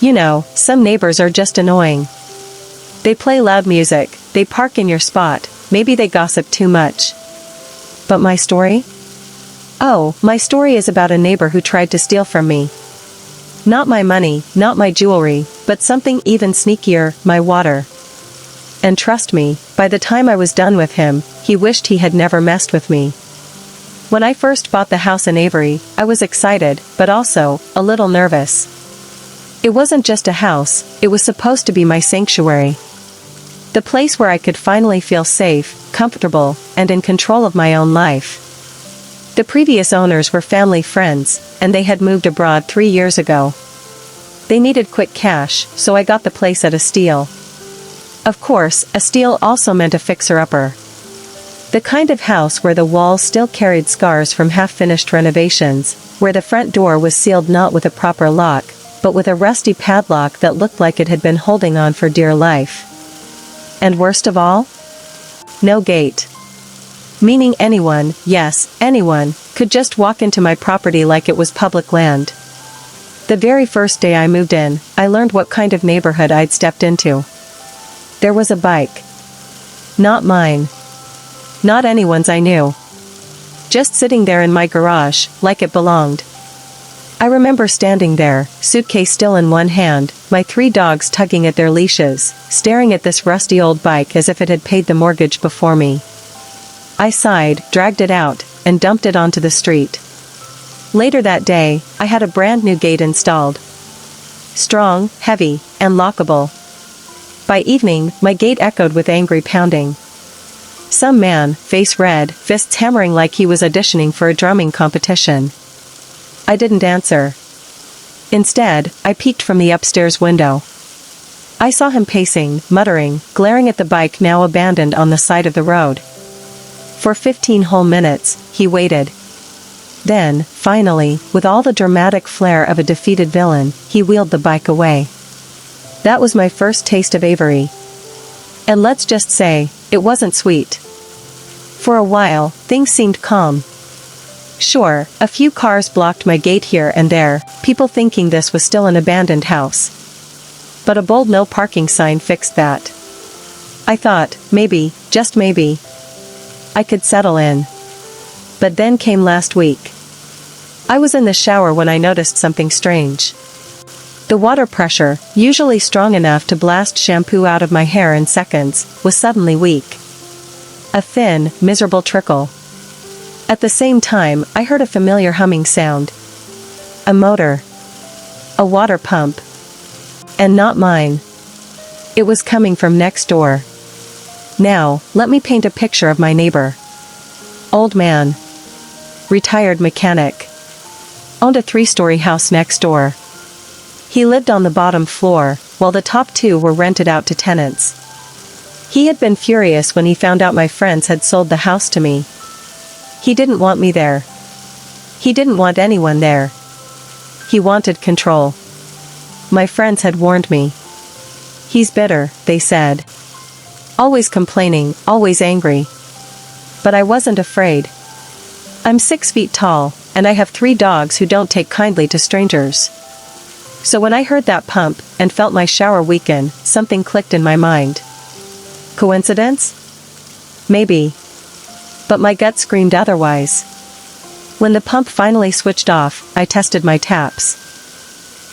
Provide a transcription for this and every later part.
You know, some neighbors are just annoying. They play loud music, they park in your spot, maybe they gossip too much. But my story? Oh, my story is about a neighbor who tried to steal from me. Not my money, not my jewelry, but something even sneakier, my water. And trust me, by the time I was done with him, he wished he had never messed with me. When I first bought the house in Avery, I was excited, but also, a little nervous. It wasn't just a house, it was supposed to be my sanctuary. The place where I could finally feel safe, comfortable, and in control of my own life. The previous owners were family friends, and they had moved abroad 3 years ago. They needed quick cash, so I got the place at a steal. Of course, a steal also meant a fixer-upper. The kind of house where the walls still carried scars from half-finished renovations, where the front door was sealed not with a proper lock, but with a rusty padlock that looked like it had been holding on for dear life. And worst of all? No gate. Meaning anyone, yes, anyone, could just walk into my property like it was public land. The very first day I moved in, I learned what kind of neighborhood I'd stepped into. There was a bike. Not mine. Not anyone's I knew. Just sitting there in my garage, like it belonged. I remember standing there, suitcase still in one hand, my 3 dogs tugging at their leashes, staring at this rusty old bike as if it had paid the mortgage before me. I sighed, dragged it out, and dumped it onto the street. Later that day, I had a brand new gate installed. Strong, heavy, and lockable. By evening, my gate echoed with angry pounding. Some man, face red, fists hammering like he was auditioning for a drumming competition. I didn't answer. Instead, I peeked from the upstairs window. I saw him pacing, muttering, glaring at the bike now abandoned on the side of the road. For 15 whole minutes, he waited. Then, finally, with all the dramatic flair of a defeated villain, he wheeled the bike away. That was my first taste of Avery. And let's just say, it wasn't sweet. For a while, things seemed calm. Sure, a few cars blocked my gate here and there, people thinking this was still an abandoned house. But a bold no parking sign fixed that. I thought, maybe, just maybe, I could settle in. But then came last week. I was in the shower when I noticed something strange. The water pressure, usually strong enough to blast shampoo out of my hair in seconds, was suddenly weak. A thin, miserable trickle. At the same time, I heard a familiar humming sound. A motor. A water pump. And not mine. It was coming from next door. Now, let me paint a picture of my neighbor. Old man. Retired mechanic. Owned a 3-story house next door. He lived on the bottom floor, while the top 2 were rented out to tenants. He had been furious when he found out my friends had sold the house to me. He didn't want me there. He didn't want anyone there. He wanted control. My friends had warned me. He's bitter, they said. Always complaining, always angry. But I wasn't afraid. I'm 6 feet tall, and I have 3 dogs who don't take kindly to strangers. So when I heard that pump, and felt my shower weaken, something clicked in my mind. Coincidence? Maybe. But my gut screamed otherwise. When the pump finally switched off, I tested my taps.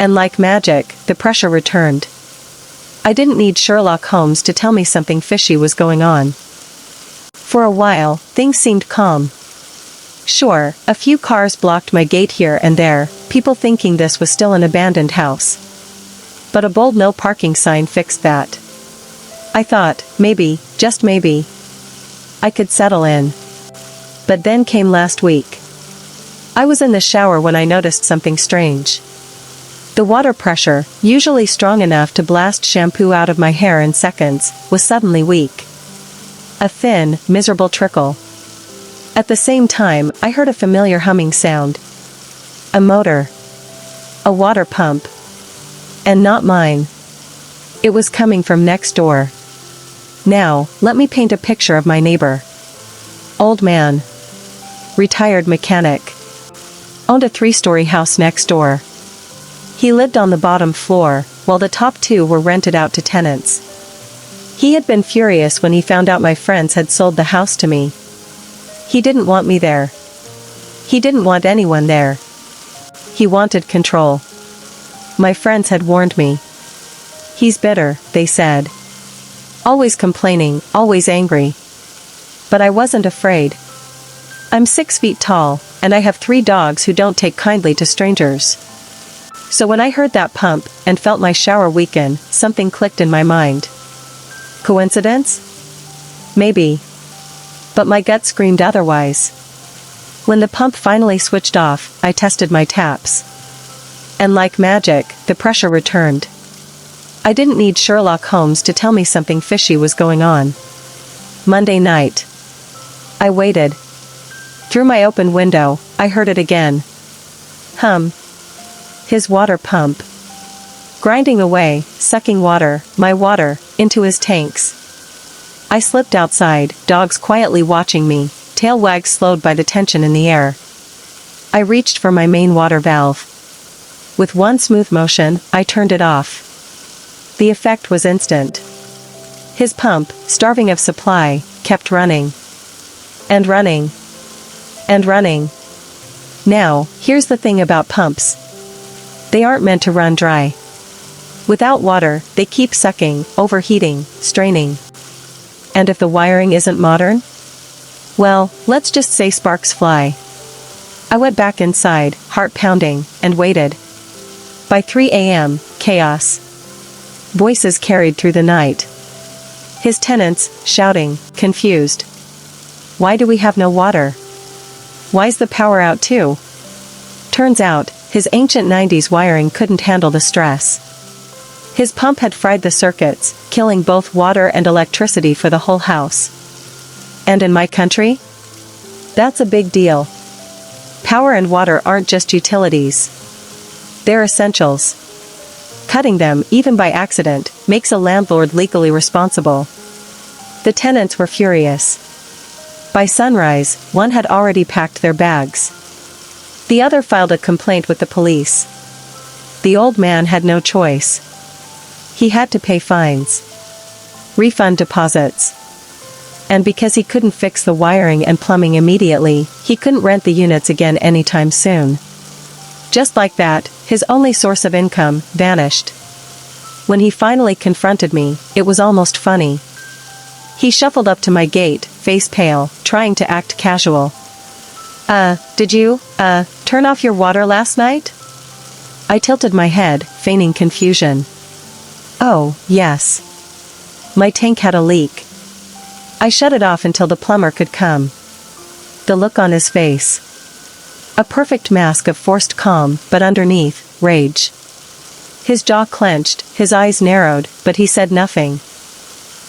And like magic, the pressure returned. I didn't need Sherlock Holmes to tell me something fishy was going on. For a while, things seemed calm. Sure, a few cars blocked my gate here and there, people thinking this was still an abandoned house. But a bold no parking sign fixed that. I thought, maybe, just maybe, I could settle in. But then came last week. I was in the shower when I noticed something strange. The water pressure, usually strong enough to blast shampoo out of my hair in seconds, was suddenly weak. A thin, miserable trickle. At the same time, I heard a familiar humming sound. A motor. A water pump. And not mine. It was coming from next door. Now, let me paint a picture of my neighbor. Old man. Retired mechanic. Owned a 3-story house next door. He lived on the bottom floor, while the top two were rented out to tenants. He had been furious when he found out my friends had sold the house to me. He didn't want me there. He didn't want anyone there. He wanted control. My friends had warned me. He's bitter, they said. Always complaining, always angry. But I wasn't afraid. I'm 6 feet tall, and I have 3 dogs who don't take kindly to strangers. So when I heard that pump, and felt my shower weaken, something clicked in my mind. Coincidence? Maybe. But my gut screamed otherwise. When the pump finally switched off, I tested my taps. And like magic, the pressure returned. I didn't need Sherlock Holmes to tell me something fishy was going on. Monday night. I waited. Through my open window, I heard it again. Hum. His water pump. Grinding away, sucking water, my water, into his tanks. I slipped outside, dogs quietly watching me, tail wags slowed by the tension in the air. I reached for my main water valve. With one smooth motion, I turned it off. The effect was instant. His pump, starving of supply, kept running. And running. And running. Now, here's the thing about pumps. They aren't meant to run dry. Without water, they keep sucking, overheating, straining. And if the wiring isn't modern? Well, let's just say sparks fly. I went back inside, heart pounding, and waited. By 3 a.m., chaos. Voices carried through the night. His tenants, shouting, confused. Why do we have no water? Why's the power out too? Turns out, his ancient 90s wiring couldn't handle the stress. His pump had fried the circuits, killing both water and electricity for the whole house. And in my country? That's a big deal. Power and water aren't just utilities. They're essentials. Cutting them, even by accident, makes a landlord legally responsible. The tenants were furious. By sunrise, one had already packed their bags. The other filed a complaint with the police. The old man had no choice. He had to pay fines. Refund deposits. And because he couldn't fix the wiring and plumbing immediately, he couldn't rent the units again anytime soon. Just like that, his only source of income vanished. When he finally confronted me, it was almost funny. He shuffled up to my gate, face pale, trying to act casual. Did you, turn off your water last night? I tilted my head, feigning confusion. Oh, yes. My tank had a leak. I shut it off until the plumber could come. The look on his face. A perfect mask of forced calm, but underneath, rage. His jaw clenched, his eyes narrowed, but he said nothing.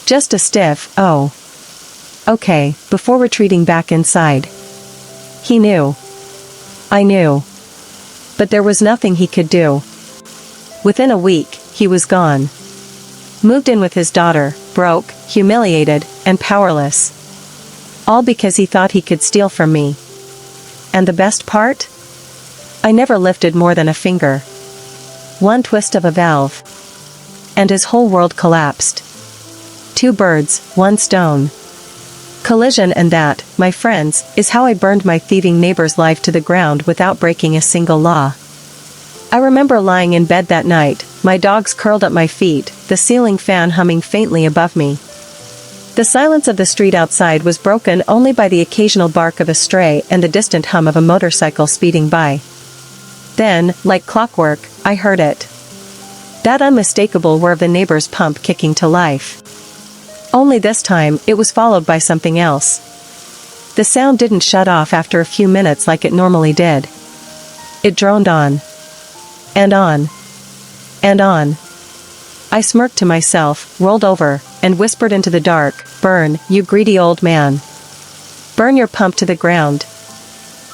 Just a stiff, oh. Okay, before retreating back inside. He knew. I knew. But there was nothing he could do. Within a week, he was gone. Moved in with his daughter, broke, humiliated, and powerless. All because he thought he could steal from me. And the best part? I never lifted more than a finger. One twist of a valve. And his whole world collapsed. 2 birds, 1 stone. Collision, and that, my friends, is how I burned my thieving neighbor's life to the ground without breaking a single law. I remember lying in bed that night, my dogs curled at my feet, the ceiling fan humming faintly above me. The silence of the street outside was broken only by the occasional bark of a stray and the distant hum of a motorcycle speeding by. Then, like clockwork, I heard it. That unmistakable whir of the neighbor's pump kicking to life. Only this time, it was followed by something else. The sound didn't shut off after a few minutes like it normally did. It droned on. And on. And on. I smirked to myself, rolled over, and whispered into the dark, "Burn, you greedy old man. Burn your pump to the ground."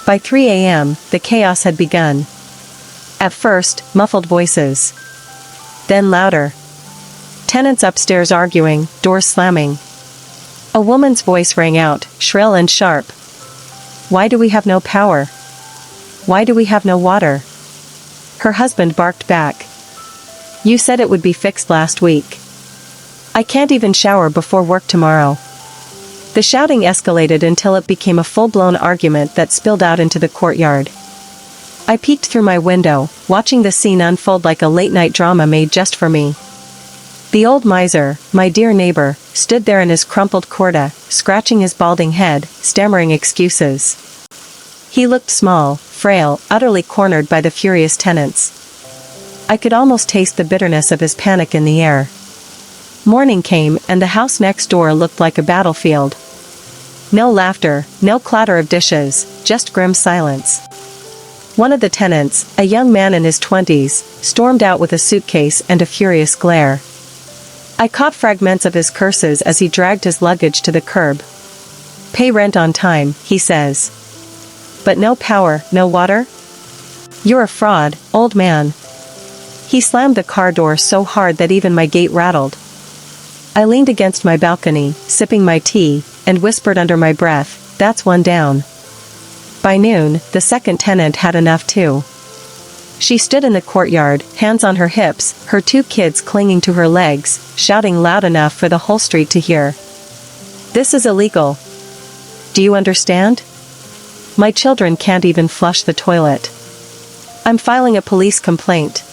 By 3 a.m., the chaos had begun. At first, muffled voices. Then louder. Tenants upstairs arguing, doors slamming. A woman's voice rang out, shrill and sharp. "Why do we have no power? Why do we have no water? Her husband barked back. You said it would be fixed last week. I can't even shower before work tomorrow. The shouting escalated until it became a full-blown argument that spilled out into the courtyard. I peeked through my window, watching the scene unfold like a late-night drama made just for me. The old miser, my dear neighbor, stood there in his crumpled kurta, scratching his balding head, stammering excuses. He looked small, frail, utterly cornered by the furious tenants. I could almost taste the bitterness of his panic in the air. Morning came and the house next door looked like a battlefield. No laughter, no clatter of dishes, just grim silence. One of the tenants, a young man in his 20s, stormed out with a suitcase and a furious glare. I caught fragments of his curses as he dragged his luggage to the curb. Pay rent on time, he says. But no power, no water? You're a fraud, old man. He slammed the car door so hard that even my gate rattled. I leaned against my balcony, sipping my tea, and whispered under my breath, that's one down. By noon, the second tenant had enough too. She stood in the courtyard, hands on her hips, her 2 kids clinging to her legs, shouting loud enough for the whole street to hear. This is illegal. Do you understand? My children can't even flush the toilet. I'm filing a police complaint.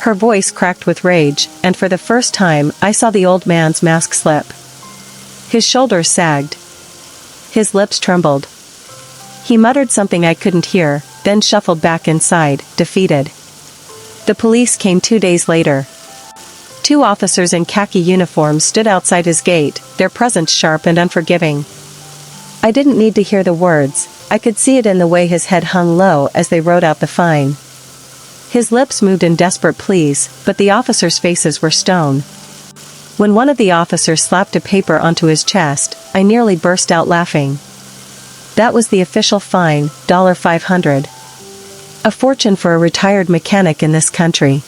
Her voice cracked with rage, and for the first time, I saw the old man's mask slip. His shoulders sagged. His lips trembled. He muttered something I couldn't hear, then shuffled back inside, defeated. The police came 2 days later. 2 officers in khaki uniforms stood outside his gate, their presence sharp and unforgiving. I didn't need to hear the words, I could see it in the way his head hung low as they wrote out the fine. His lips moved in desperate pleas, but the officers' faces were stone. When one of the officers slapped a paper onto his chest, I nearly burst out laughing. That was the official fine, $500. A fortune for a retired mechanic in this country.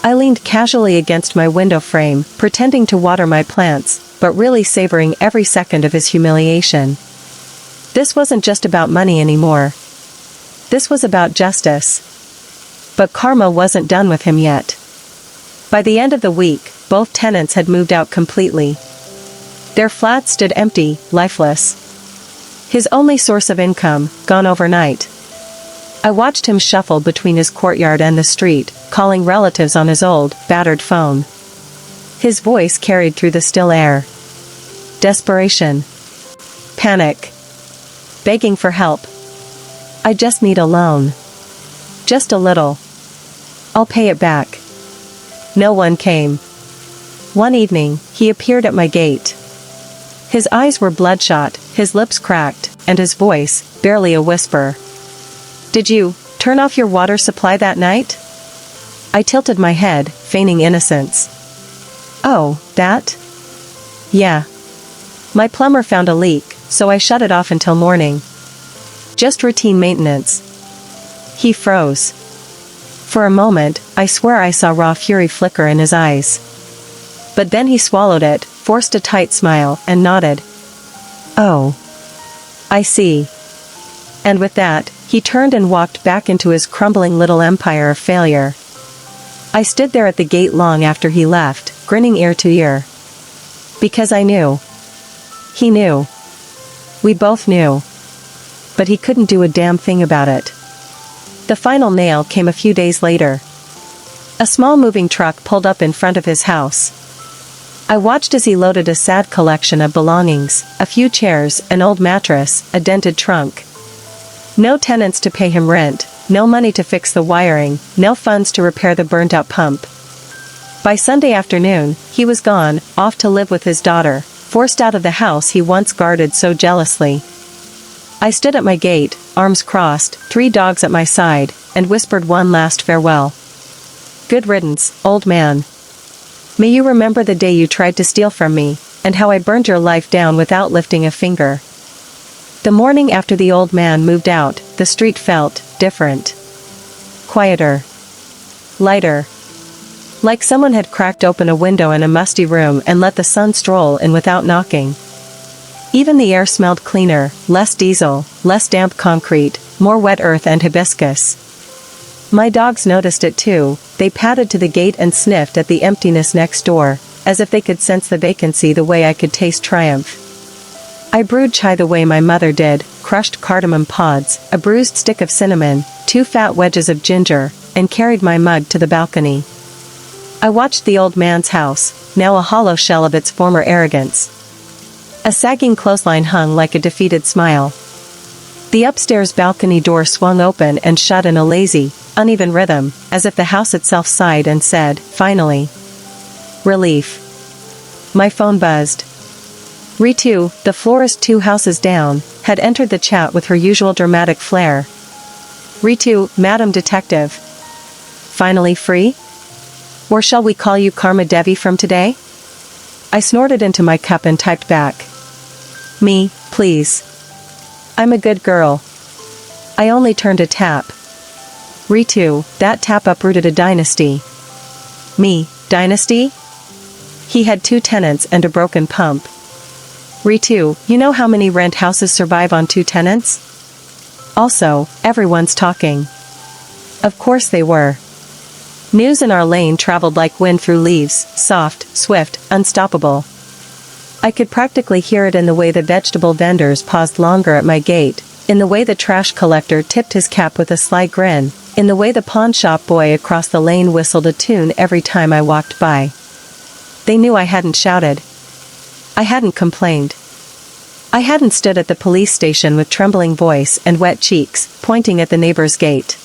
I leaned casually against my window frame, pretending to water my plants, but really savoring every second of his humiliation. This wasn't just about money anymore. This was about justice. But karma wasn't done with him yet. By the end of the week, both tenants had moved out completely. Their flats stood empty, lifeless. His only source of income, gone overnight. I watched him shuffle between his courtyard and the street, calling relatives on his old, battered phone. His voice carried through the still air. Desperation. Panic. Begging for help. I just need a loan. Just a little. I'll pay it back. No one came. One evening, he appeared at my gate. His eyes were bloodshot, his lips cracked, and his voice, barely a whisper. Did you turn off your water supply that night? I tilted my head, feigning innocence. Oh, that? Yeah. My plumber found a leak, so I shut it off until morning. Just routine maintenance. He froze. For a moment, I swear I saw raw fury flicker in his eyes. But then he swallowed it, forced a tight smile, and nodded. Oh. I see. And with that, he turned and walked back into his crumbling little empire of failure. I stood there at the gate long after he left, grinning ear to ear. Because I knew. He knew. We both knew. But he couldn't do a damn thing about it. The final nail came a few days later. A small moving truck pulled up in front of his house. I watched as he loaded a sad collection of belongings, a few chairs, an old mattress, a dented trunk. No tenants to pay him rent, no money to fix the wiring, no funds to repair the burnt-out pump. By Sunday afternoon, he was gone, off to live with his daughter, forced out of the house he once guarded so jealously. I stood at my gate, arms crossed, 3 dogs at my side, and whispered one last farewell. Good riddance, old man. May you remember the day you tried to steal from me, and how I burned your life down without lifting a finger. The morning after the old man moved out, the street felt different. Quieter. Lighter. Like someone had cracked open a window in a musty room and let the sun stroll in without knocking. Even the air smelled cleaner, less diesel, less damp concrete, more wet earth and hibiscus. My dogs noticed it too. They padded to the gate and sniffed at the emptiness next door, as if they could sense the vacancy the way I could taste triumph. I brewed chai the way my mother did, crushed cardamom pods, a bruised stick of cinnamon, 2 fat wedges of ginger, and carried my mug to the balcony. I watched the old man's house, now a hollow shell of its former arrogance. A sagging clothesline hung like a defeated smile. The upstairs balcony door swung open and shut in a lazy, uneven rhythm, as if the house itself sighed and said, finally. Relief. My phone buzzed. Ritu, the florist 2 houses down, had entered the chat with her usual dramatic flair. Ritu, Madam Detective. Finally free? Or shall we call you Karma Devi from today? I snorted into my cup and typed back. Me, please. I'm a good girl. I only turned a tap. Ritu, that tap uprooted a dynasty. Me, dynasty? He had 2 tenants and a broken pump. Ritu, you know how many rent houses survive on 2 tenants? Also, everyone's talking. Of course they were. News in our lane traveled like wind through leaves, soft, swift, unstoppable. I could practically hear it in the way the vegetable vendors paused longer at my gate, in the way the trash collector tipped his cap with a sly grin, in the way the pawn shop boy across the lane whistled a tune every time I walked by. They knew I hadn't shouted. I hadn't complained. I hadn't stood at the police station with trembling voice and wet cheeks, pointing at the neighbor's gate.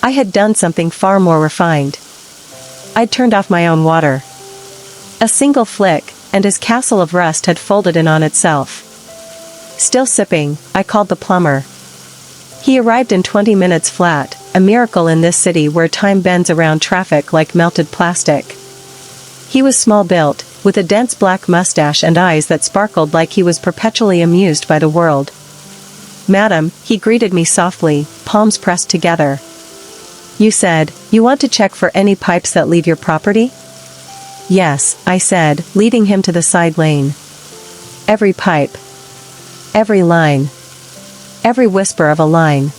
I had done something far more refined. I'd turned off my own water. A single flick, and his castle of rust had folded in on itself. Still sipping, I called the plumber. He arrived in 20 minutes flat, a miracle in this city where time bends around traffic like melted plastic. He was small-built, with a dense black mustache and eyes that sparkled like he was perpetually amused by the world. Madam, he greeted me softly, palms pressed together. You said, you want to check for any pipes that leave your property? Yes, I said, leading him to the side lane. Every pipe. Every line. Every whisper of a line.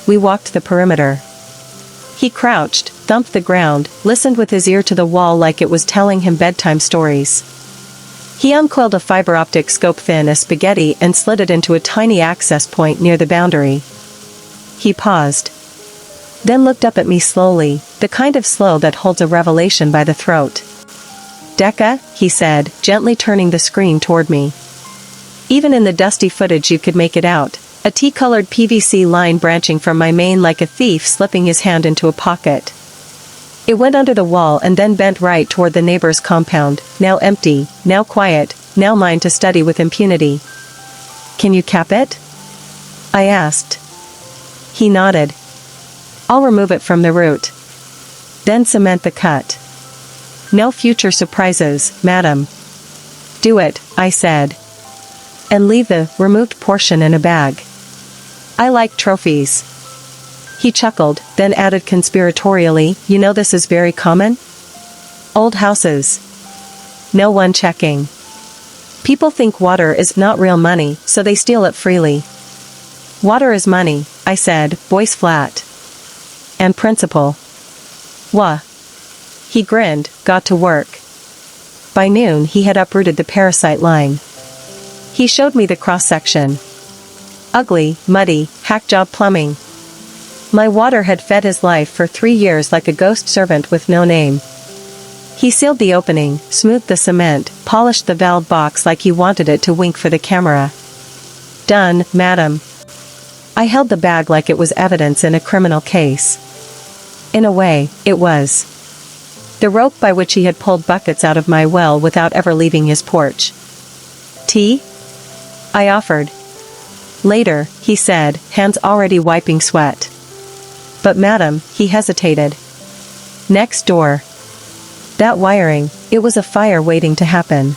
We walked the perimeter. He crouched, thumped the ground, listened with his ear to the wall like it was telling him bedtime stories. He uncoiled a fiber optic scope thin as spaghetti and slid it into a tiny access point near the boundary. He paused. Then looked up at me slowly, the kind of slow that holds a revelation by the throat. Decca, he said, gently turning the screen toward me. Even in the dusty footage you could make it out, a tea-colored PVC line branching from my mane like a thief slipping his hand into a pocket. It went under the wall and then bent right toward the neighbor's compound, now empty, now quiet, now mine to study with impunity. Can you cap it? I asked. He nodded. I'll remove it from the root. Then cement the cut. No future surprises, madam. Do it, I said. And leave the removed portion in a bag. I like trophies. He chuckled, then added conspiratorially, you know this is very common? Old houses. No one checking. People think water is not real money, so they steal it freely. Water is money, I said, voice flat. And principle. Wha? He grinned, got to work. By noon he had uprooted the parasite line. He showed me the cross-section. Ugly, muddy, hack-job plumbing. My water had fed his life for 3 years like a ghost servant with no name. He sealed the opening, smoothed the cement, polished the valve box like he wanted it to wink for the camera. Done, madam. I held the bag like it was evidence in a criminal case. In a way, it was. The rope by which he had pulled buckets out of my well without ever leaving his porch. Tea? I offered. Later, he said, hands already wiping sweat. But madam, he hesitated. Next door. That wiring, it was a fire waiting to happen.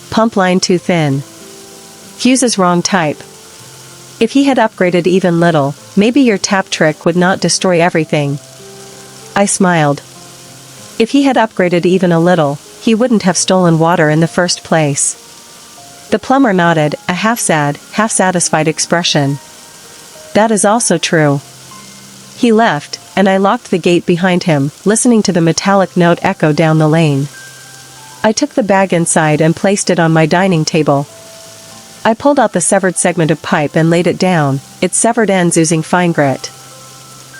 Pump line too thin. Fuses wrong type. If he had upgraded even little, maybe your tap trick would not destroy everything. I smiled. If he had upgraded even a little, he wouldn't have stolen water in the first place. The plumber nodded, a half-sad, half-satisfied expression. That is also true. He left, and I locked the gate behind him, listening to the metallic note echo down the lane. I took the bag inside and placed it on my dining table. I pulled out the severed segment of pipe and laid it down, its severed ends oozing fine grit.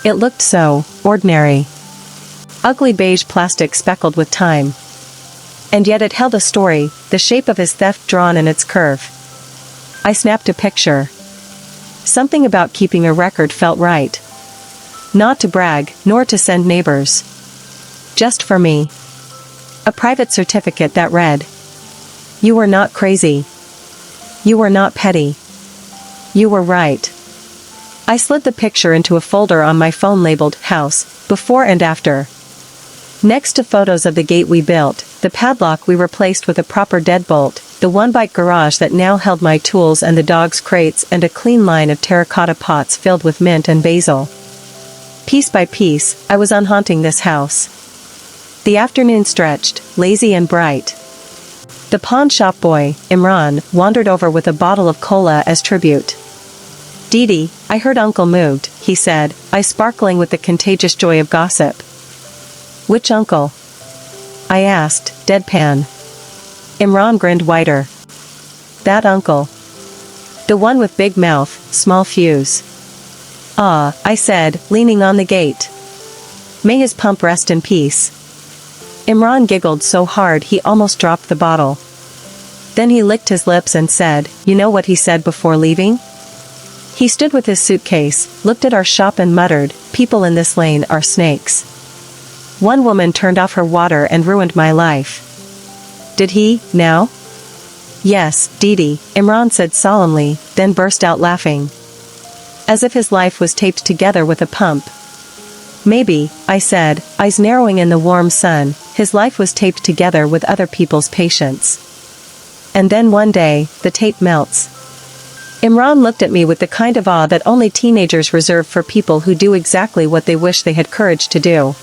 It looked so ordinary. Ugly beige plastic speckled with time. And yet it held a story, the shape of his theft drawn in its curve. I snapped a picture. Something about keeping a record felt right. Not to brag, nor to send neighbors. Just for me. A private certificate that read, "You were not crazy. You were not petty. You were right." I slid the picture into a folder on my phone labeled House, Before and After. Next to photos of the gate we built, the padlock we replaced with a proper deadbolt, the one-bike garage that now held my tools and the dog's crates, and a clean line of terracotta pots filled with mint and basil. Piece by piece, I was unhaunting this house. The afternoon stretched, lazy and bright. The pawn shop boy, Imran, wandered over with a bottle of cola as tribute. "Dee, I heard Uncle moved," he said, eyes sparkling with the contagious joy of gossip. "Which uncle?" I asked, deadpan. Imran grinned wider. "That uncle. The one with big mouth, small fuse." "Ah," I said, leaning on the gate. "May his pump rest in peace." Imran giggled so hard he almost dropped the bottle. Then he licked his lips and said, "You know what he said before leaving?" He stood with his suitcase, looked at our shop and muttered, "People in this lane are snakes. One woman turned off her water and ruined my life." "Did he, now?" "Yes, Dee," Imran said solemnly, then burst out laughing. As if his life was taped together with a pump. "Maybe," I said, eyes narrowing in the warm sun, "his life was taped together with other people's patience. And then one day, the tape melts." Imran looked at me with the kind of awe that only teenagers reserve for people who do exactly what they wish they had courage to do.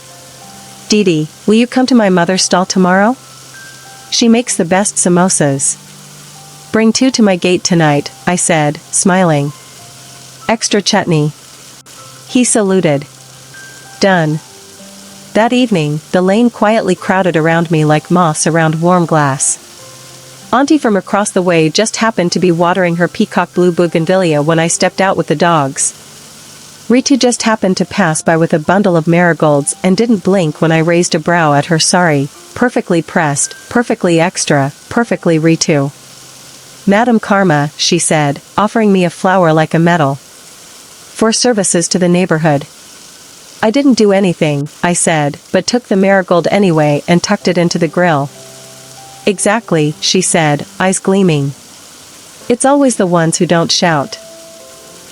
"Dee, will you come to my mother's stall tomorrow? She makes the best samosas." "Bring 2 to my gate tonight," I said, smiling. "Extra chutney." He saluted. Done. That evening, the lane quietly crowded around me like moths around warm glass. Auntie from across the way just happened to be watering her peacock blue bougainvillea when I stepped out with the dogs. Ritu just happened to pass by with a bundle of marigolds and didn't blink when I raised a brow at her sorry, perfectly pressed, perfectly extra, perfectly Ritu. "Madam Karma," she said, offering me a flower like a medal. "For services to the neighborhood." "I didn't do anything," I said, but took the marigold anyway and tucked it into the grill. "Exactly," she said, eyes gleaming. "It's always the ones who don't shout."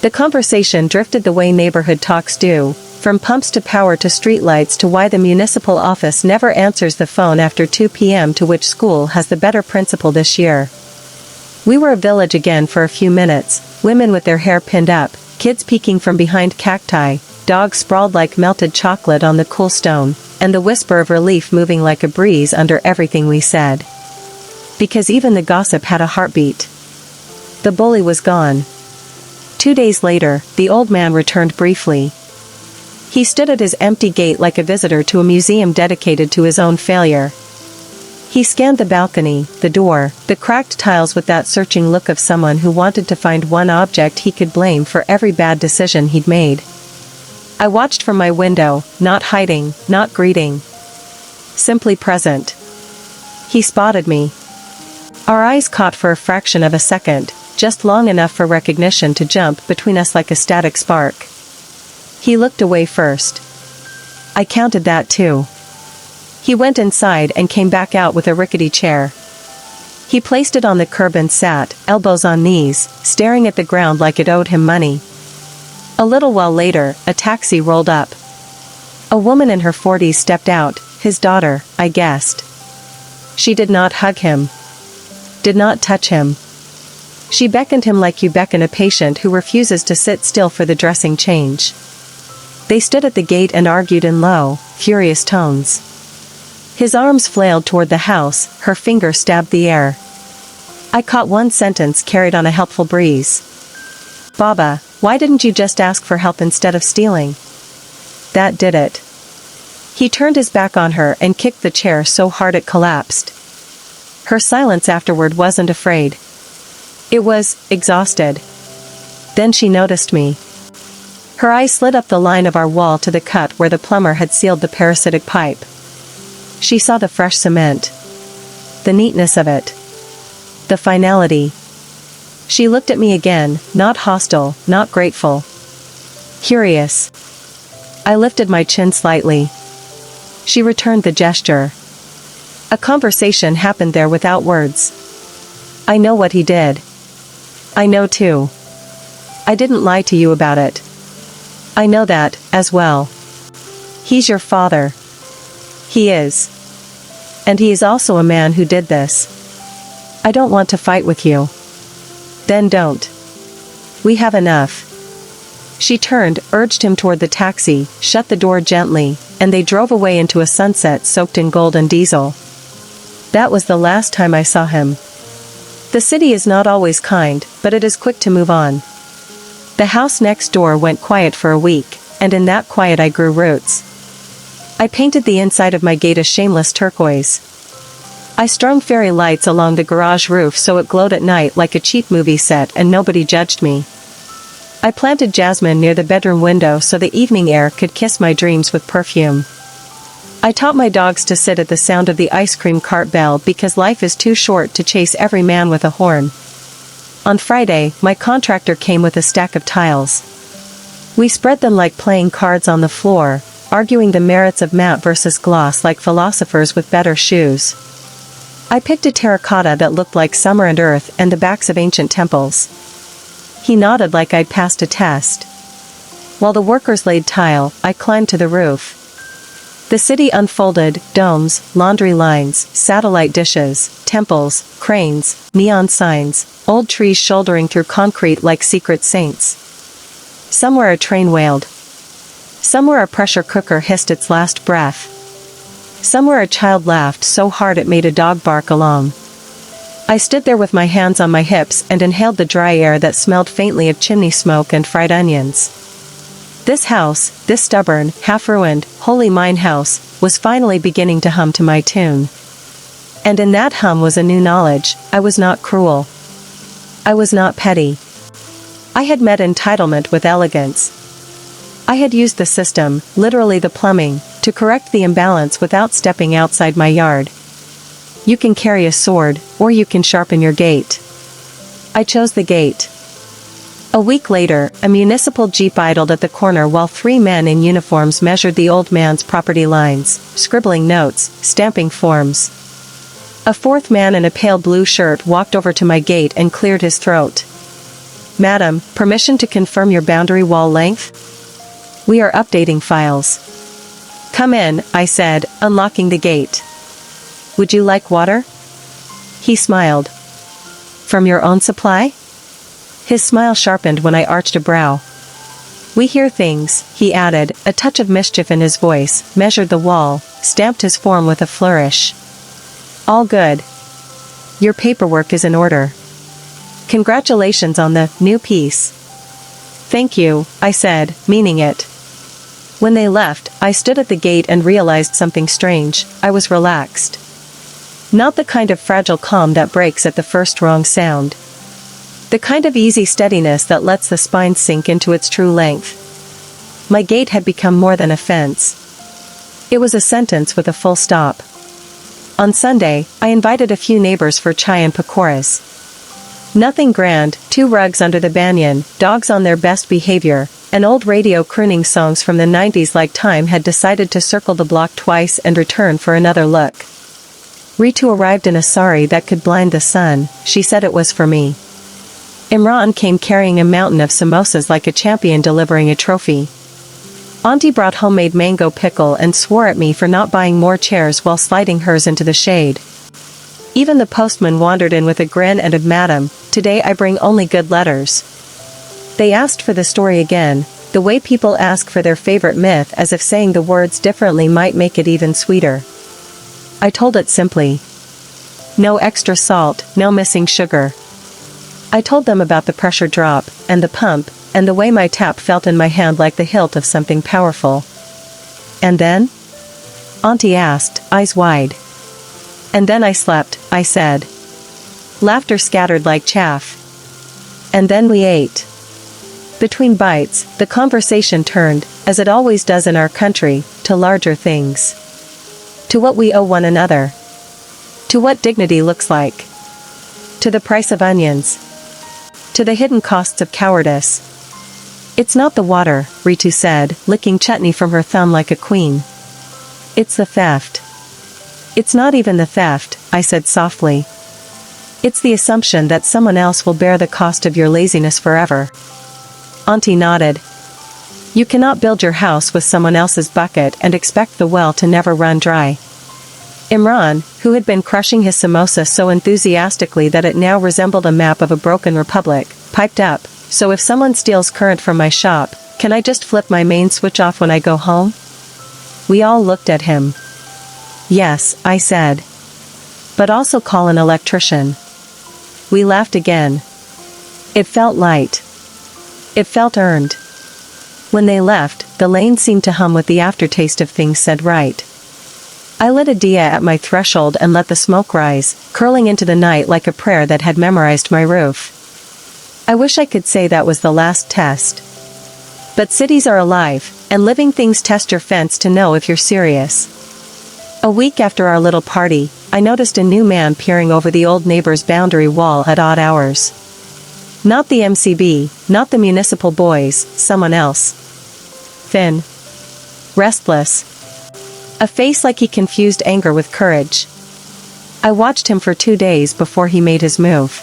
The conversation drifted the way neighborhood talks do, from pumps to power to streetlights to why the municipal office never answers the phone after 2 p.m. to which school has the better principal this year. We were a village again for a few minutes, women with their hair pinned up, kids peeking from behind cacti, dogs sprawled like melted chocolate on the cool stone, and the whisper of relief moving like a breeze under everything we said. Because even the gossip had a heartbeat. The bully was gone. 2 days later, the old man returned briefly. He stood at his empty gate like a visitor to a museum dedicated to his own failure. He scanned the balcony, the door, the cracked tiles with that searching look of someone who wanted to find one object he could blame for every bad decision he'd made. I watched from my window, not hiding, not greeting. Simply present. He spotted me. Our eyes caught for a fraction of a second, just long enough for recognition to jump between us like a static spark. He looked away first. I counted that too. He went inside and came back out with a rickety chair. He placed it on the curb and sat, elbows on knees, staring at the ground like it owed him money. A little while later, a taxi rolled up. A woman in her 40s stepped out, his daughter, I guessed. She did not hug him. Did not touch him. She beckoned him like you beckon a patient who refuses to sit still for the dressing change. They stood at the gate and argued in low, furious tones. His arms flailed toward the house, her finger stabbed the air. I caught one sentence carried on a helpful breeze. "Baba, why didn't you just ask for help instead of stealing?" That did it. He turned his back on her and kicked the chair so hard it collapsed. Her silence afterward wasn't afraid. It was exhausted. Then she noticed me. Her eyes slid up the line of our wall to the cut where the plumber had sealed the parasitic pipe. She saw the fresh cement. The neatness of it. The finality. She looked at me again, not hostile, not grateful. Curious. I lifted my chin slightly. She returned the gesture. A conversation happened there without words. I know what he did. I know too. I didn't lie to you about it. I know that, as well. He's your father. He is. And he is also a man who did this. I don't want to fight with you. Then don't. We have enough. She turned, urged him toward the taxi, shut the door gently, and they drove away into a sunset soaked in gold and diesel. That was the last time I saw him. The city is not always kind, but it is quick to move on. The house next door went quiet for a week, and in that quiet I grew roots. I painted the inside of my gate a shameless turquoise. I strung fairy lights along the garage roof so it glowed at night like a cheap movie set and nobody judged me. I planted jasmine near the bedroom window so the evening air could kiss my dreams with perfume. I taught my dogs to sit at the sound of the ice cream cart bell because life is too short to chase every man with a horn. On Friday, my contractor came with a stack of tiles. We spread them like playing cards on the floor, arguing the merits of matte versus gloss like philosophers with better shoes. I picked a terracotta that looked like summer and earth and the backs of ancient temples. He nodded like I'd passed a test. While the workers laid tile, I climbed to the roof. The city unfolded, domes, laundry lines, satellite dishes, temples, cranes, neon signs, old trees shouldering through concrete like secret saints. Somewhere a train wailed. Somewhere a pressure cooker hissed its last breath. Somewhere a child laughed so hard it made a dog bark along. I stood there with my hands on my hips and inhaled the dry air that smelled faintly of chimney smoke and fried onions. This house, this stubborn, half-ruined, holy mine house, was finally beginning to hum to my tune. And in that hum was a new knowledge: I was not cruel. I was not petty. I had met entitlement with elegance. I had used the system, literally the plumbing, to correct the imbalance without stepping outside my yard. You can carry a sword, or you can sharpen your gate. I chose the gate. A week later, a municipal jeep idled at the corner while 3 men in uniforms measured the old man's property lines, scribbling notes, stamping forms. A 4th man in a pale blue shirt walked over to my gate and cleared his throat. "Madam, permission to confirm your boundary wall length? We are updating files." "Come in," I said, unlocking the gate. "Would you like water?" He smiled. "From your own supply?" His smile sharpened when I arched a brow. "We hear things," he added, a touch of mischief in his voice, measured the wall, stamped his form with a flourish. "All good. Your paperwork is in order. Congratulations on the new piece." "Thank you," I said, meaning it. When they left, I stood at the gate and realized something strange. I was relaxed. Not the kind of fragile calm that breaks at the first wrong sound. The kind of easy steadiness that lets the spine sink into its true length. My gate had become more than a fence. It was a sentence with a full stop. On Sunday, I invited a few neighbors for chai and pakoras. Nothing grand: 2 rugs under the banyan, dogs on their best behavior, and old radio crooning songs from the 90s like time had decided to circle the block twice and return for another look. Ritu arrived in a sari that could blind the sun. She said it was for me. Imran came carrying a mountain of samosas like a champion delivering a trophy. Auntie brought homemade mango pickle and swore at me for not buying more chairs while sliding hers into the shade. Even the postman wandered in with a grin and a "Madam, today I bring only good letters." They asked for the story again, the way people ask for their favorite myth as if saying the words differently might make it even sweeter. I told it simply. No extra salt, no missing sugar. I told them about the pressure drop, and the pump, and the way my tap felt in my hand like the hilt of something powerful. And then? Auntie asked, eyes wide. And then I slept, I said. Laughter scattered like chaff. And then we ate. Between bites, the conversation turned, as it always does in our country, to larger things. To what we owe one another. To what dignity looks like. To the price of onions. To the hidden costs of cowardice. It's not the water, Ritu said, licking chutney from her thumb like a queen. It's the theft. It's not even the theft, I said softly. It's the assumption that someone else will bear the cost of your laziness forever. Auntie nodded. You cannot build your house with someone else's bucket and expect the well to never run dry. Imran, who had been crushing his samosa so enthusiastically that it now resembled a map of a broken republic, piped up, so if someone steals current from my shop, can I just flip my main switch off when I go home? We all looked at him. Yes, I said. But also call an electrician. We laughed again. It felt light. It felt earned. When they left, the lane seemed to hum with the aftertaste of things said right. I lit a dia at my threshold and let the smoke rise, curling into the night like a prayer that had memorized my roof. I wish I could say that was the last test. But cities are alive, and living things test your fence to know if you're serious. A week after our little party, I noticed a new man peering over the old neighbor's boundary wall at odd hours. Not the MCB, not the municipal boys, someone else. Thin. Restless. A face like he confused anger with courage. I watched him for 2 days before he made his move.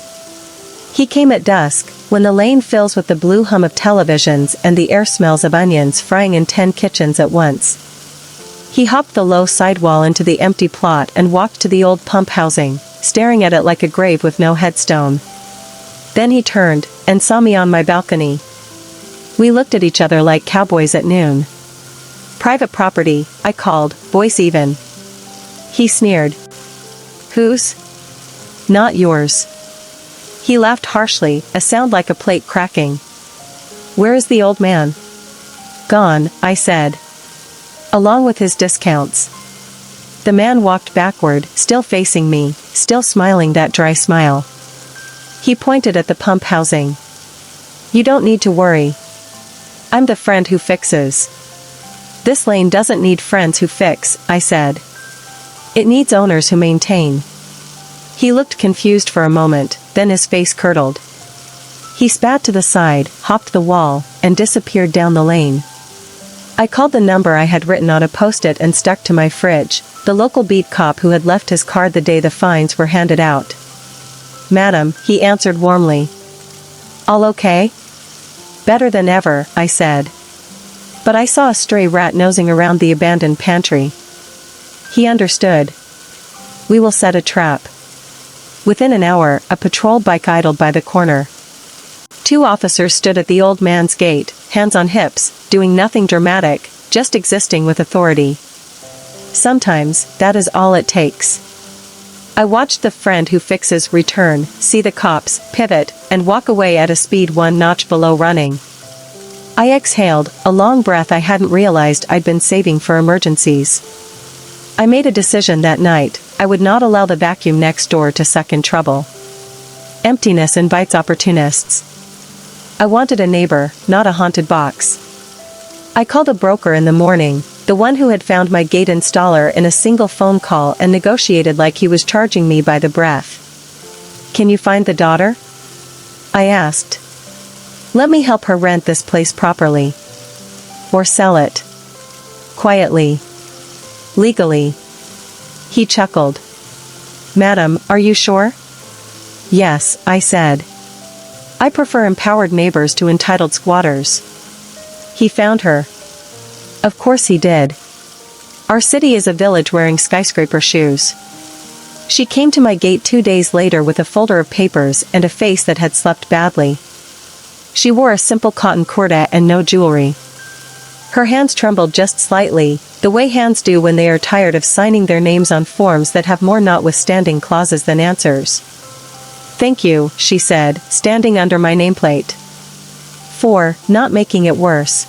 He came at dusk, when the lane fills with the blue hum of televisions and the air smells of onions frying in 10 kitchens at once. He hopped the low sidewall into the empty plot and walked to the old pump housing, staring at it like a grave with no headstone. Then he turned, and saw me on my balcony. We looked at each other like cowboys at noon. Private property, I called, voice even. He sneered. Whose? Not yours. He laughed harshly, a sound like a plate cracking. Where is the old man? Gone, I said. Along with his discounts. The man walked backward, still facing me, still smiling that dry smile. He pointed at the pump housing. You don't need to worry. I'm the friend who fixes. This lane doesn't need friends who fix, I said. It needs owners who maintain. He looked confused for a moment, then his face curdled. He spat to the side, hopped the wall, and disappeared down the lane. I called the number I had written on a post-it and stuck to my fridge, the local beat cop who had left his card the day the fines were handed out. Madam, he answered warmly. All okay? Better than ever, I said. But I saw a stray rat nosing around the abandoned pantry. He understood. We will set a trap. Within an hour, a patrol bike idled by the corner. 2 officers stood at the old man's gate, hands on hips, doing nothing dramatic, just existing with authority. Sometimes, that is all it takes. I watched the friend who fixes return, see the cops, pivot, and walk away at a speed 1 notch below running. I exhaled, a long breath I hadn't realized I'd been saving for emergencies. I made a decision that night, I would not allow the vacuum next door to suck in trouble. Emptiness invites opportunists. I wanted a neighbor, not a haunted box. I called a broker in the morning, the one who had found my gate installer in a single phone call and negotiated like he was charging me by the breath. Can you find the daughter? I asked. Let me help her rent this place properly. Or sell it. Quietly. Legally. He chuckled. Madam, are you sure? Yes, I said. I prefer empowered neighbors to entitled squatters. He found her. Of course he did. Our city is a village wearing skyscraper shoes. She came to my gate 2 days later with a folder of papers and a face that had slept badly. She wore a simple cotton kurta and no jewelry. Her hands trembled just slightly, the way hands do when they are tired of signing their names on forms that have more notwithstanding clauses than answers. Thank you, she said, standing under my nameplate. 4. Not making it worse.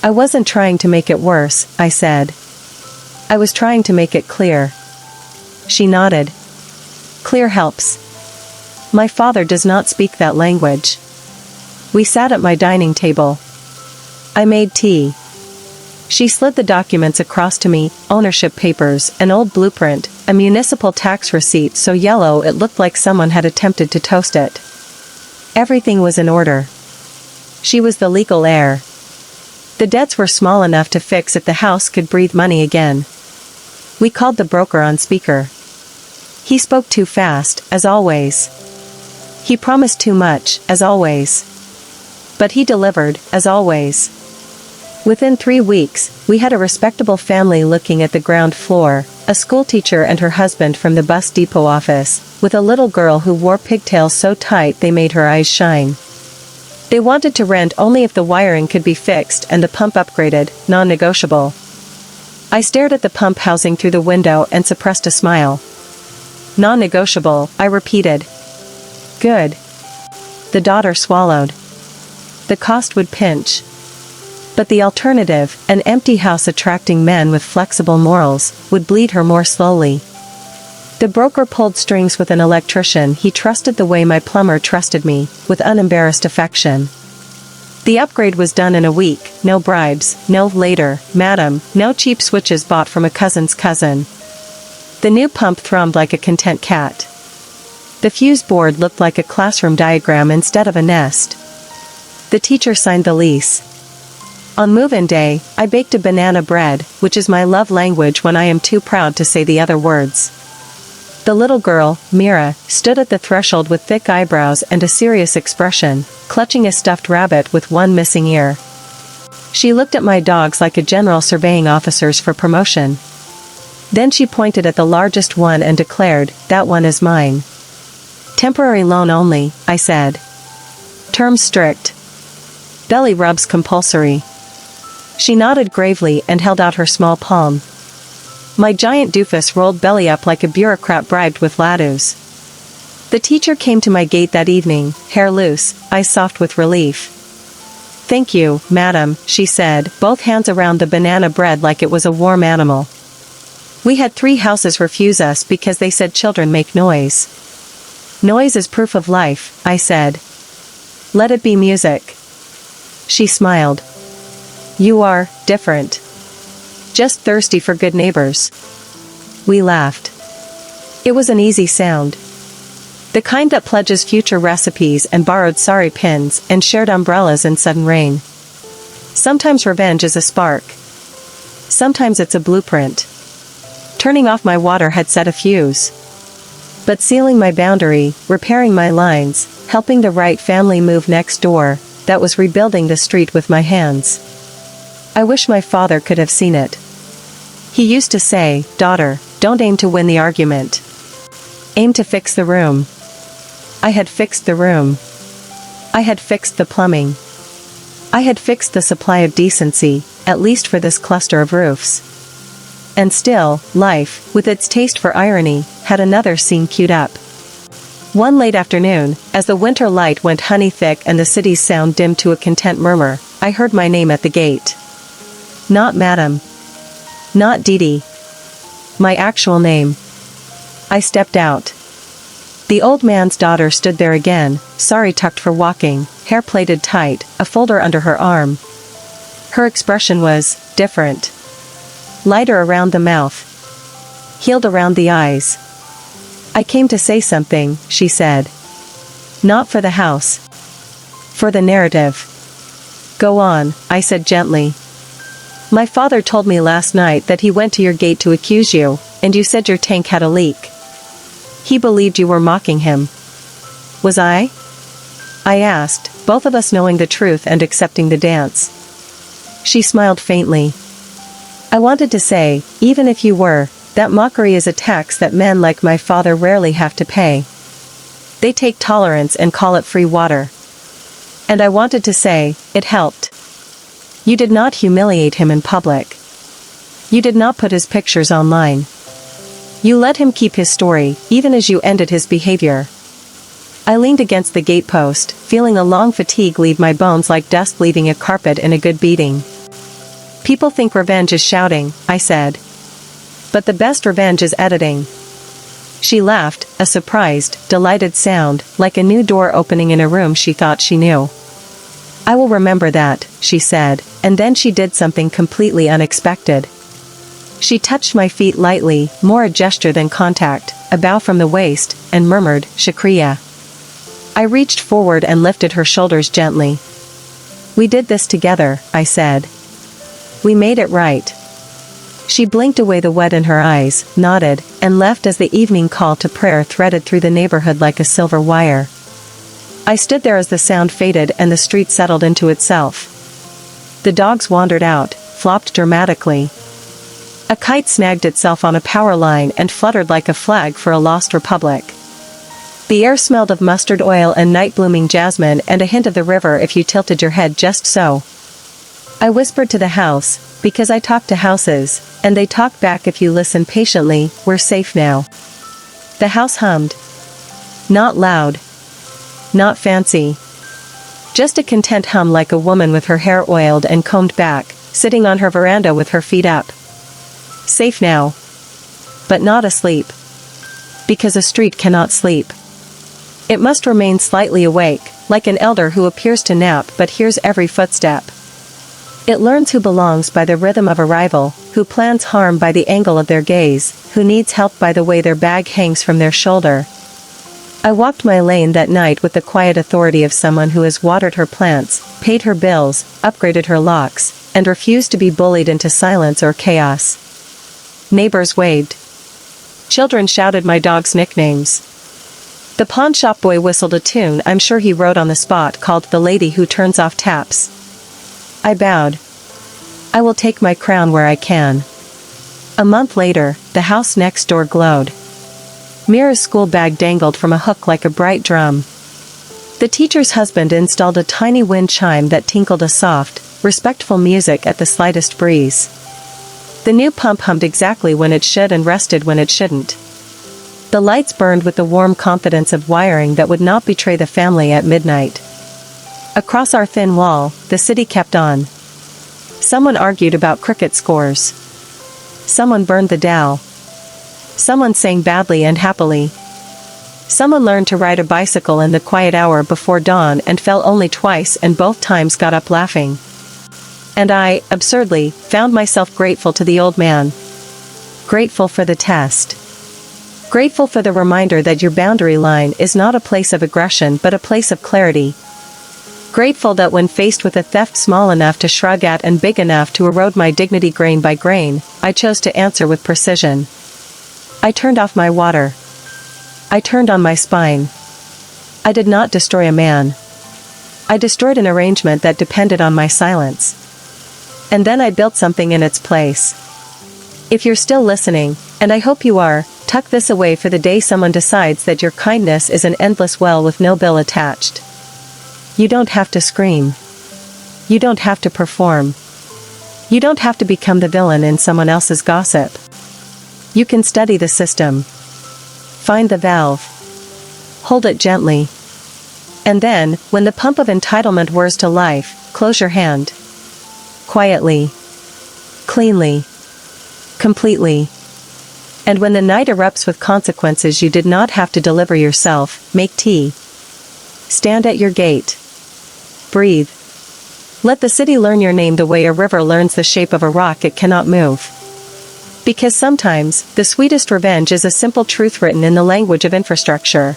I wasn't trying to make it worse, I said. I was trying to make it clear. She nodded. Clear helps. My father does not speak that language. We sat at my dining table. I made tea. She slid the documents across to me, ownership papers, an old blueprint, a municipal tax receipt so yellow it looked like someone had attempted to toast it. Everything was in order. She was the legal heir. The debts were small enough to fix if the house could breathe money again. We called the broker on speaker. He spoke too fast, as always. He promised too much, as always. But he delivered, as always. Within 3 weeks, we had a respectable family looking at the ground floor, a schoolteacher and her husband from the bus depot office, with a little girl who wore pigtails so tight they made her eyes shine. They wanted to rent only if the wiring could be fixed and the pump upgraded, non-negotiable. I stared at the pump housing through the window and suppressed a smile. Non-negotiable, I repeated. Good. The daughter swallowed. The cost would pinch. But the alternative, an empty house attracting men with flexible morals, would bleed her more slowly. The broker pulled strings with an electrician he trusted the way my plumber trusted me, with unembarrassed affection. The upgrade was done in a week, no bribes, no later, madam, no cheap switches bought from a cousin's cousin. The new pump thrummed like a content cat. The fuse board looked like a classroom diagram instead of a nest. The teacher signed the lease. On move-in day, I baked a banana bread, which is my love language when I am too proud to say the other words. The little girl, Mira, stood at the threshold with thick eyebrows and a serious expression, clutching a stuffed rabbit with one missing ear. She looked at my dogs like a general surveying officers for promotion. Then she pointed at the largest one and declared, "That one is mine." "Temporary loan only," I said. "Terms strict. Belly rubs compulsory." She nodded gravely and held out her small palm. My giant doofus rolled belly up like a bureaucrat bribed with ladoos. The teacher came to my gate that evening, hair loose, eyes soft with relief. "Thank you, madam," she said, both hands around the banana bread like it was a warm animal. "We had 3 houses refuse us because they said children make noise." "Noise is proof of life," I said. "Let it be music." She smiled. "You are different. Just thirsty for good neighbors." We laughed. It was an easy sound. The kind that pledges future recipes and borrowed sari pins and shared umbrellas in sudden rain. Sometimes revenge is a spark. Sometimes it's a blueprint. Turning off my water had set a fuse. But sealing my boundary, repairing my lines, helping the right family move next door, that was rebuilding the street with my hands. I wish my father could have seen it. He used to say, "Daughter, don't aim to win the argument. Aim to fix the room." I had fixed the room. I had fixed the plumbing. I had fixed the supply of decency, at least for this cluster of roofs. And still, life, with its taste for irony, had another scene queued up. One late afternoon, as the winter light went honey-thick and the city's sound dimmed to a content murmur, I heard my name at the gate. Not Madam. Not Dee Dee. My actual name. I stepped out. The old man's daughter stood there again, sari tucked for walking, hair plaited tight, a folder under her arm. Her expression was different. Lighter around the mouth. Healed around the eyes. "I came to say something," she said. "Not for the house. For the narrative." "Go on," I said gently. "My father told me last night that he went to your gate to accuse you, and you said your tank had a leak. He believed you were mocking him. Was I?" I asked, both of us knowing the truth and accepting the dance. She smiled faintly. "I wanted to say, even if you were, that mockery is a tax that men like my father rarely have to pay. They take tolerance and call it free water. And I wanted to say, it helped. You did not humiliate him in public. You did not put his pictures online. You let him keep his story, even as you ended his behavior." I leaned against the gatepost, feeling a long fatigue leave my bones like dust leaving a carpet in a good beating. People think revenge is shouting, I said. But the best revenge is editing. She laughed, a surprised, delighted sound, like a new door opening in a room she thought she knew. I will remember that, she said, and then she did something completely unexpected. She touched my feet lightly, more a gesture than contact, a bow from the waist, and murmured, Shukriya. I reached forward and lifted her shoulders gently. We did this together, I said. We made it right. She blinked away the wet in her eyes, nodded, and left as the evening call to prayer threaded through the neighborhood like a silver wire. I stood there as the sound faded and the street settled into itself. The dogs wandered out, flopped dramatically. A kite snagged itself on a power line and fluttered like a flag for a lost republic. The air smelled of mustard oil and night-blooming jasmine and a hint of the river if you tilted your head just so. I whispered to the house, because I talk to houses, and they talk back if you listen patiently, we're safe now. The house hummed. Not loud. Not fancy. Just a content hum like a woman with her hair oiled and combed back, sitting on her veranda with her feet up. Safe now. But not asleep. Because a street cannot sleep. It must remain slightly awake, like an elder who appears to nap but hears every footstep. It learns who belongs by the rhythm of arrival, who plans harm by the angle of their gaze, who needs help by the way their bag hangs from their shoulder. I walked my lane that night with the quiet authority of someone who has watered her plants, paid her bills, upgraded her locks, and refused to be bullied into silence or chaos. Neighbors waved. Children shouted my dog's nicknames. The pawn shop boy whistled a tune I'm sure he wrote on the spot called The Lady Who Turns Off Taps. I bowed. I will take my crown where I can. A month later, the house next door glowed. Mira's school bag dangled from a hook like a bright drum. The teacher's husband installed a tiny wind chime that tinkled a soft, respectful music at the slightest breeze. The new pump hummed exactly when it should and rested when it shouldn't. The lights burned with the warm confidence of wiring that would not betray the family at midnight. Across our thin wall, the city kept on. Someone argued about cricket scores. Someone burned the Dow. Someone sang badly and happily. Someone learned to ride a bicycle in the quiet hour before dawn and fell only twice and both times got up laughing. And I, absurdly, found myself grateful to the old man. Grateful for the test. Grateful for the reminder that your boundary line is not a place of aggression but a place of clarity. Grateful that when faced with a theft small enough to shrug at and big enough to erode my dignity grain by grain, I chose to answer with precision. I turned off my water. I turned on my spine. I did not destroy a man. I destroyed an arrangement that depended on my silence. And then I built something in its place. If you're still listening, and I hope you are, tuck this away for the day someone decides that your kindness is an endless well with no bill attached. You don't have to scream. You don't have to perform. You don't have to become the villain in someone else's gossip. You can study the system. Find the valve. Hold it gently. And then, when the pump of entitlement whirs to life, close your hand. Quietly. Cleanly. Completely. And when the night erupts with consequences you did not have to deliver yourself, make tea. Stand at your gate. Breathe. Let the city learn your name the way a river learns the shape of a rock it cannot move. Because sometimes, the sweetest revenge is a simple truth written in the language of infrastructure.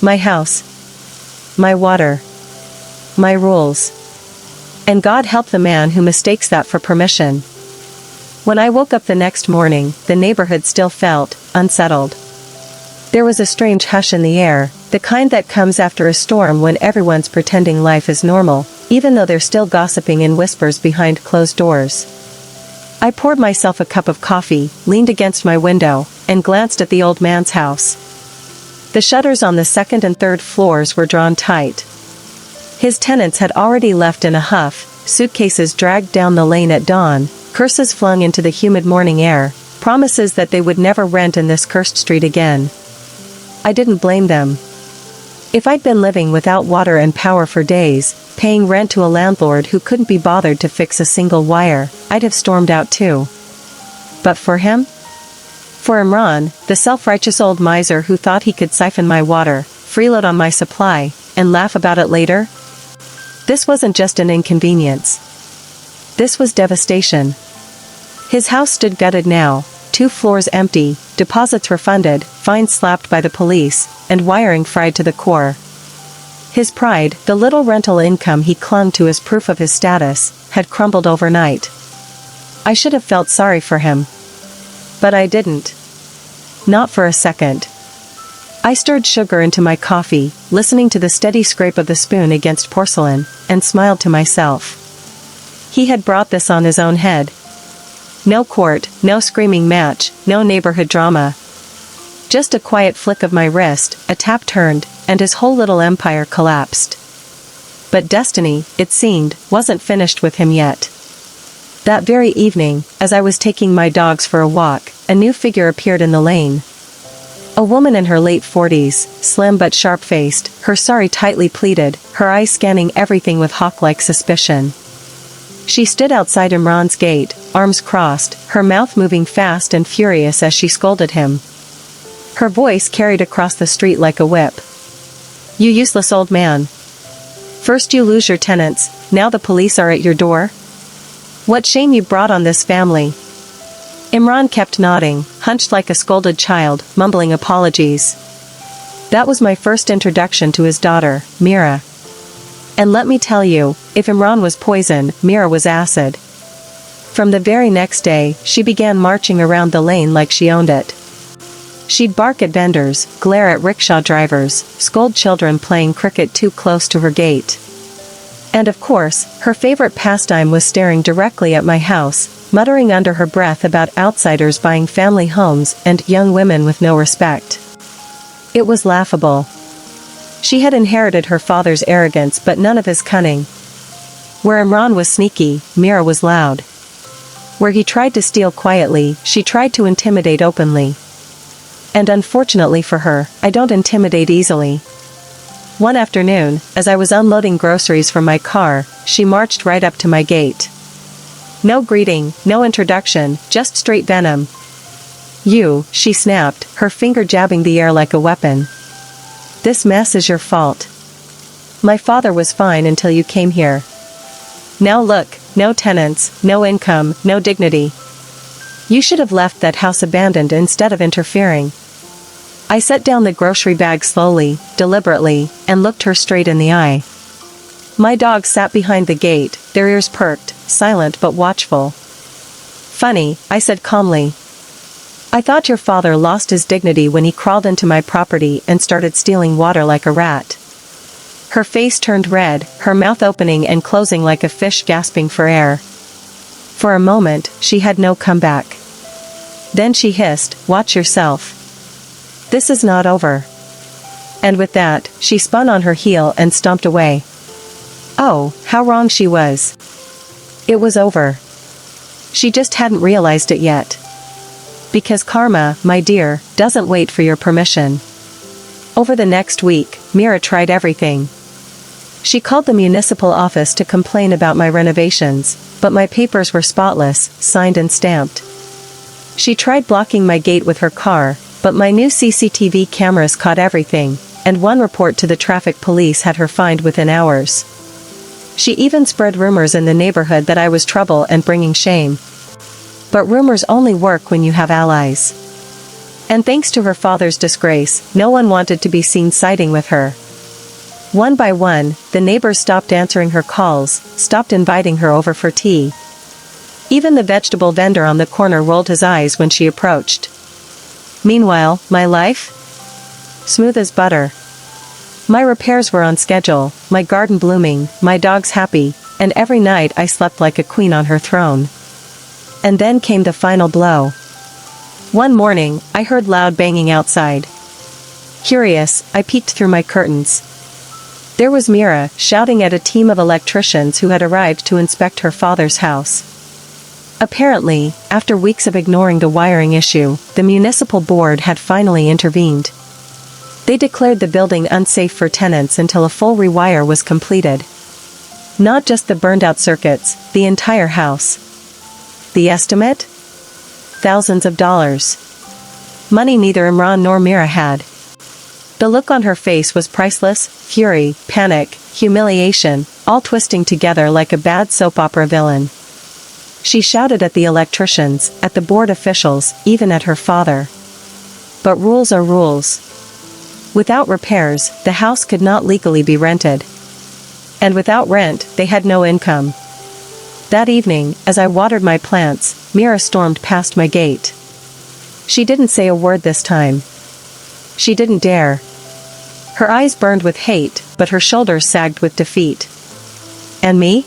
My house. My water. My rules. And God help the man who mistakes that for permission. When I woke up the next morning, the neighborhood still felt unsettled. There was a strange hush in the air, the kind that comes after a storm when everyone's pretending life is normal, even though they're still gossiping in whispers behind closed doors. I poured myself a cup of coffee, leaned against my window, and glanced at the old man's house. The shutters on the second and third floors were drawn tight. His tenants had already left in a huff, suitcases dragged down the lane at dawn, curses flung into the humid morning air, promises that they would never rent in this cursed street again. I didn't blame them. If I'd been living without water and power for days, paying rent to a landlord who couldn't be bothered to fix a single wire, I'd have stormed out too. But for him? For Imran, the self-righteous old miser who thought he could siphon my water, freeload on my supply, and laugh about it later? This wasn't just an inconvenience. This was devastation. His house stood gutted now, 2 floors empty, deposits refunded, fines slapped by the police, and wiring fried to the core. His pride, the little rental income he clung to as proof of his status, had crumbled overnight. I should have felt sorry for him. But I didn't. Not for a second. I stirred sugar into my coffee, listening to the steady scrape of the spoon against porcelain, and smiled to myself. He had brought this on his own head. No court, no screaming match, no neighborhood drama. Just a quiet flick of my wrist, a tap turned, and his whole little empire collapsed. But destiny, it seemed, wasn't finished with him yet. That very evening, as I was taking my dogs for a walk, a new figure appeared in the lane. A woman in her late 40s, slim but sharp-faced, her sari tightly pleated, her eyes scanning everything with hawk-like suspicion. She stood outside Imran's gate, arms crossed, her mouth moving fast and furious as she scolded him. Her voice carried across the street like a whip. "You useless old man. First you lose your tenants, now the police are at your door? What shame you brought on this family." Imran kept nodding, hunched like a scolded child, mumbling apologies. That was my first introduction to his daughter, Mira. And let me tell you, if Imran was poison, Mira was acid. From the very next day, she began marching around the lane like she owned it. She'd bark at vendors, glare at rickshaw drivers, scold children playing cricket too close to her gate. And of course, her favorite pastime was staring directly at my house, muttering under her breath about outsiders buying family homes and young women with no respect. It was laughable. She had inherited her father's arrogance but none of his cunning. Where Imran was sneaky, Mira was loud. Where he tried to steal quietly, she tried to intimidate openly. And unfortunately for her, I don't intimidate easily. One afternoon, as I was unloading groceries from my car, she marched right up to my gate. No greeting, no introduction, just straight venom. "You," she snapped, her finger jabbing the air like a weapon. "This mess is your fault. My father was fine until you came here. Now look, no tenants, no income, no dignity. You should have left that house abandoned instead of interfering." I set down the grocery bag slowly, deliberately, and looked her straight in the eye. My dogs sat behind the gate, their ears perked, silent but watchful. "Funny," I said calmly. "I thought your father lost his dignity when he crawled into my property and started stealing water like a rat." Her face turned red, her mouth opening and closing like a fish gasping for air. For a moment, she had no comeback. Then she hissed, "Watch yourself. This is not over." And with that, she spun on her heel and stomped away. Oh, how wrong she was. It was over. She just hadn't realized it yet. Because karma, my dear, doesn't wait for your permission. Over the next week, Mira tried everything. She called the municipal office to complain about my renovations, but my papers were spotless, signed and stamped. She tried blocking my gate with her car, but my new CCTV cameras caught everything, and one report to the traffic police had her fined within hours. She even spread rumors in the neighborhood that I was trouble and bringing shame. But rumors only work when you have allies. And thanks to her father's disgrace, no one wanted to be seen siding with her. One by one, the neighbors stopped answering her calls, stopped inviting her over for tea. Even the vegetable vendor on the corner rolled his eyes when she approached. Meanwhile, my life? Smooth as butter. My repairs were on schedule, my garden blooming, my dogs happy, and every night I slept like a queen on her throne. And then came the final blow. One morning, I heard loud banging outside. Curious, I peeked through my curtains. There was Mira, shouting at a team of electricians who had arrived to inspect her father's house. Apparently, after weeks of ignoring the wiring issue, the municipal board had finally intervened. They declared the building unsafe for tenants until a full rewire was completed. Not just the burned-out circuits, the entire house. The estimate? Thousands of dollars. Money neither Imran nor Mira had. The look on her face was priceless: fury, panic, humiliation, all twisting together like a bad soap opera villain. She shouted at the electricians, at the board officials, even at her father. But rules are rules. Without repairs, the house could not legally be rented. And without rent, they had no income. That evening, as I watered my plants, Mira stormed past my gate. She didn't say a word this time. She didn't dare. Her eyes burned with hate, but her shoulders sagged with defeat. And me?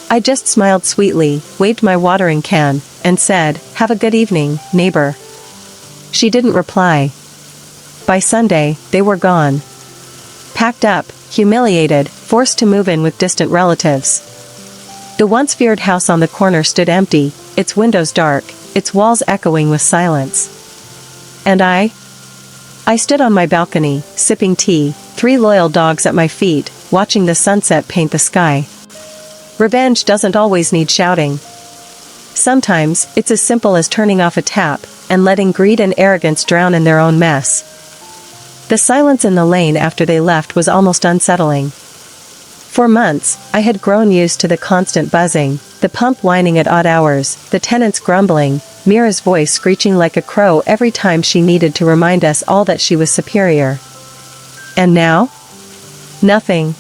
I just smiled sweetly, waved my watering can, and said, "Have a good evening, neighbor." She didn't reply. By Sunday, they were gone. Packed up, humiliated, forced to move in with distant relatives. The once feared house on the corner stood empty, its windows dark, its walls echoing with silence. And I stood on my balcony, sipping tea, 3 loyal dogs at my feet, watching the sunset paint the sky. Revenge doesn't always need shouting. Sometimes, it's as simple as turning off a tap, and letting greed and arrogance drown in their own mess. The silence in the lane after they left was almost unsettling. For months, I had grown used to the constant buzzing, the pump whining at odd hours, the tenants grumbling, Mira's voice screeching like a crow every time she needed to remind us all that she was superior. And now? Nothing.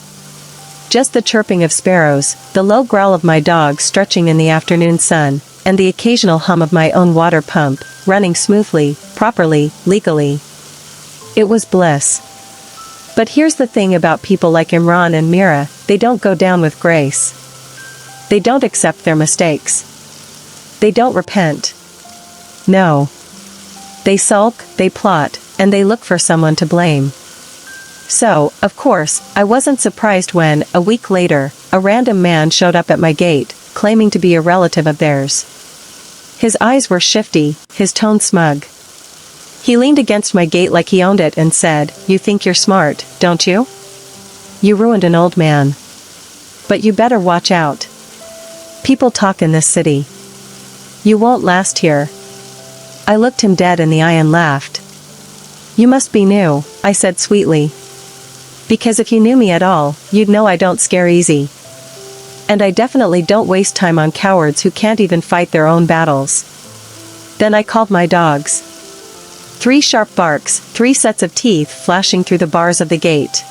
Just the chirping of sparrows, the low growl of my dog stretching in the afternoon sun, and the occasional hum of my own water pump, running smoothly, properly, legally. It was bliss. But here's the thing about people like Imran and Mira, they don't go down with grace. They don't accept their mistakes. They don't repent. No. They sulk, they plot, and they look for someone to blame. So, of course, I wasn't surprised when, a week later, a random man showed up at my gate, claiming to be a relative of theirs. His eyes were shifty, his tone smug. He leaned against my gate like he owned it and said, "You think you're smart, don't you? You ruined an old man. But you better watch out. People talk in this city. You won't last here." I looked him dead in the eye and laughed. "You must be new," I said sweetly. "Because if you knew me at all, you'd know I don't scare easy. And I definitely don't waste time on cowards who can't even fight their own battles." Then I called my dogs. 3 sharp barks, 3 sets of teeth flashing through the bars of the gate.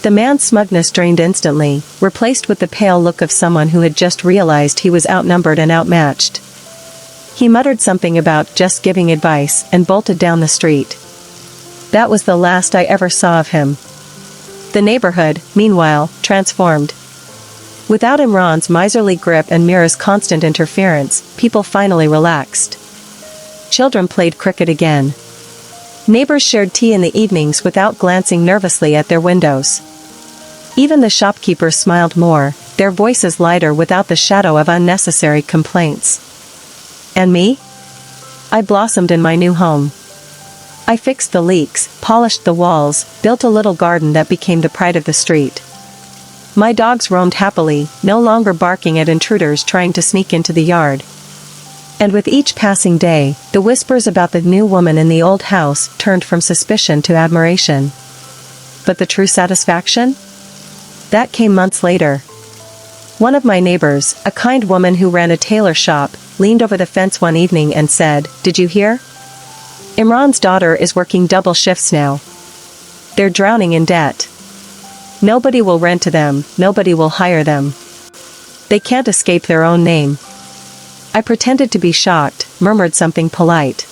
The man's smugness drained instantly, replaced with the pale look of someone who had just realized he was outnumbered and outmatched. He muttered something about just giving advice and bolted down the street. That was the last I ever saw of him. The neighborhood, meanwhile, transformed. Without Imran's miserly grip and Mira's constant interference, people finally relaxed. Children played cricket again. Neighbors shared tea in the evenings without glancing nervously at their windows. Even the shopkeepers smiled more, their voices lighter without the shadow of unnecessary complaints. And me? I blossomed in my new home. I fixed the leaks, polished the walls, built a little garden that became the pride of the street. My dogs roamed happily, no longer barking at intruders trying to sneak into the yard. And with each passing day, the whispers about the new woman in the old house turned from suspicion to admiration. But the true satisfaction? That came months later. One of my neighbors, a kind woman who ran a tailor shop, leaned over the fence one evening and said, "Did you hear? Imran's daughter is working double shifts now. They're drowning in debt. Nobody will rent to them, nobody will hire them. They can't escape their own name." I pretended to be shocked, murmured something polite.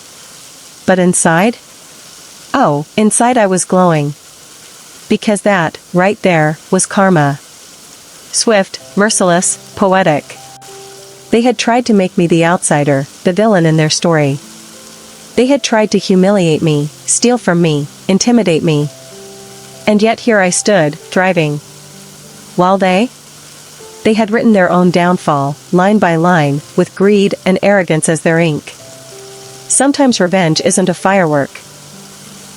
But inside? Oh, inside I was glowing. Because that, right there, was karma. Swift, merciless, poetic. They had tried to make me the outsider, the villain in their story. They had tried to humiliate me, steal from me, intimidate me. And yet here I stood, thriving. While they had written their own downfall, line by line, with greed and arrogance as their ink. Sometimes revenge isn't a firework.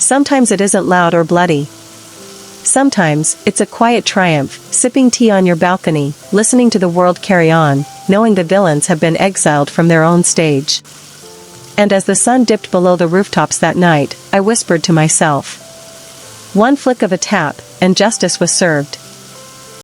Sometimes it isn't loud or bloody. Sometimes, it's a quiet triumph, sipping tea on your balcony, listening to the world carry on, knowing the villains have been exiled from their own stage. And as the sun dipped below the rooftops that night, I whispered to myself. One flick of a tap, and justice was served.